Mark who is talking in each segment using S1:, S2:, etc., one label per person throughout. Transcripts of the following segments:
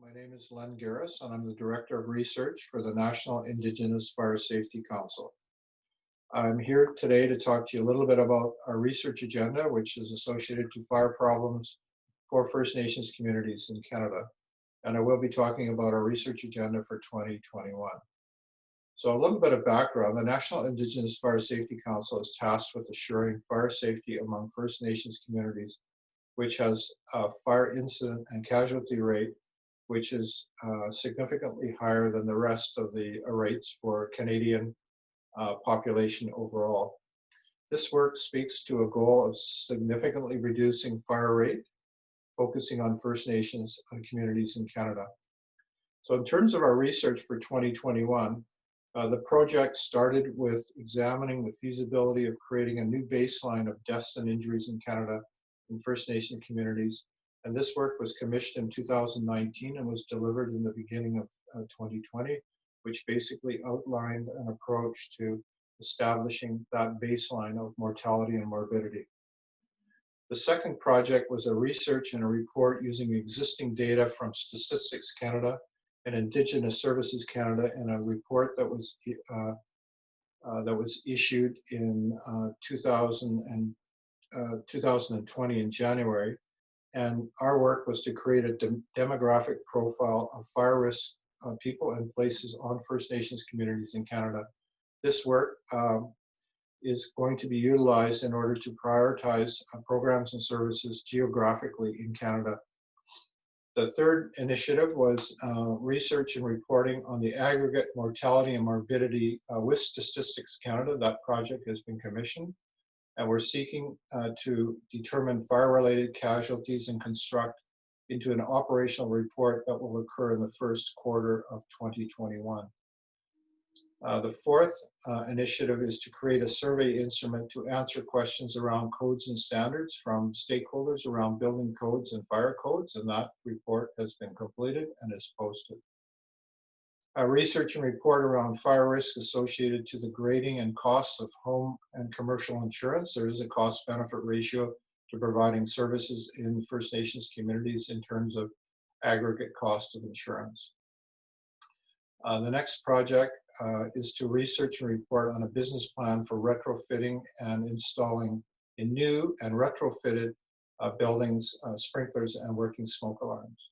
S1: My name is Garis, and I'm the Director of Research for the National Indigenous Fire Safety Council. I'm here today to talk to you a little bit about our research agenda, which is associated to fire problems for First Nations communities in Canada. And I will be talking about our research agenda for 2021. So a little bit of background. The National Indigenous Fire Safety Council is tasked with assuring fire safety among First Nations communities, which has a fire incident and casualty rate which is significantly higher than the rest of the rates for Canadian population overall. This work speaks to a goal of significantly reducing fire rate, focusing on First Nations communities in Canada. So in terms of our research for 2021, the project started with examining the feasibility of creating a new baseline of deaths and injuries in Canada in First Nation communities. And this work was commissioned in 2019 and was delivered in the beginning of 2020, which basically outlined an approach to establishing that baseline of mortality and morbidity. The second project was a research and a report using existing data from Statistics Canada and Indigenous Services Canada in a report that was issued in 2020 in January. And our work was to create a demographic profile of fire risk people and places on First Nations communities in Canada. This work is going to be utilized in order to prioritize programs and services geographically in Canada. The third initiative was research and reporting on the aggregate mortality and morbidity with Statistics Canada. That project has been commissioned. And we're seeking to determine fire-related casualties and construct into an operational report that will occur in the first quarter of 2021. The fourth initiative is to create a survey instrument to answer questions around codes and standards from stakeholders around building codes and fire codes, and that report has been completed and is posted. A research and report around fire risk associated to the grading and costs of home and commercial insurance. There is a cost-benefit ratio to providing services in First Nations communities in terms of aggregate cost of insurance. The next project is to research and report on a business plan for retrofitting and installing in new and retrofitted buildings, sprinklers and working smoke alarms.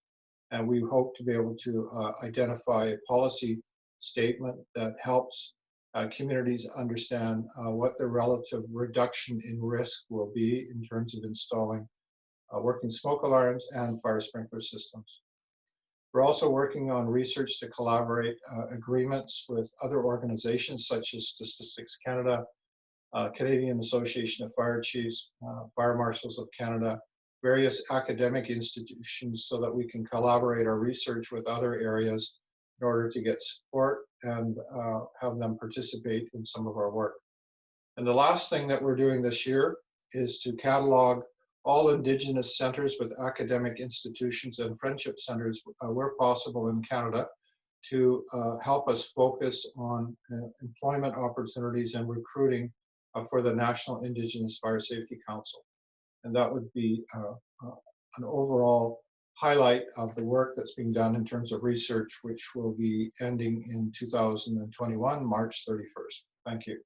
S1: And we hope to be able to identify a policy statement that helps communities understand what the relative reduction in risk will be in terms of installing working smoke alarms and fire sprinkler systems. We're also working on research to collaborate agreements with other organizations such as Statistics Canada, Canadian Association of Fire Chiefs, Fire Marshals of Canada, various academic institutions so that we can collaborate our research with other areas in order to get support and have them participate in some of our work. And the last thing that we're doing this year is to catalog all Indigenous centers with academic institutions and friendship centers where possible in Canada to help us focus on employment opportunities and recruiting for the National Indigenous Fire Safety Council. And that would be an overall highlight of the work that's being done in terms of research, which will be ending in 2021, March 31st. Thank you.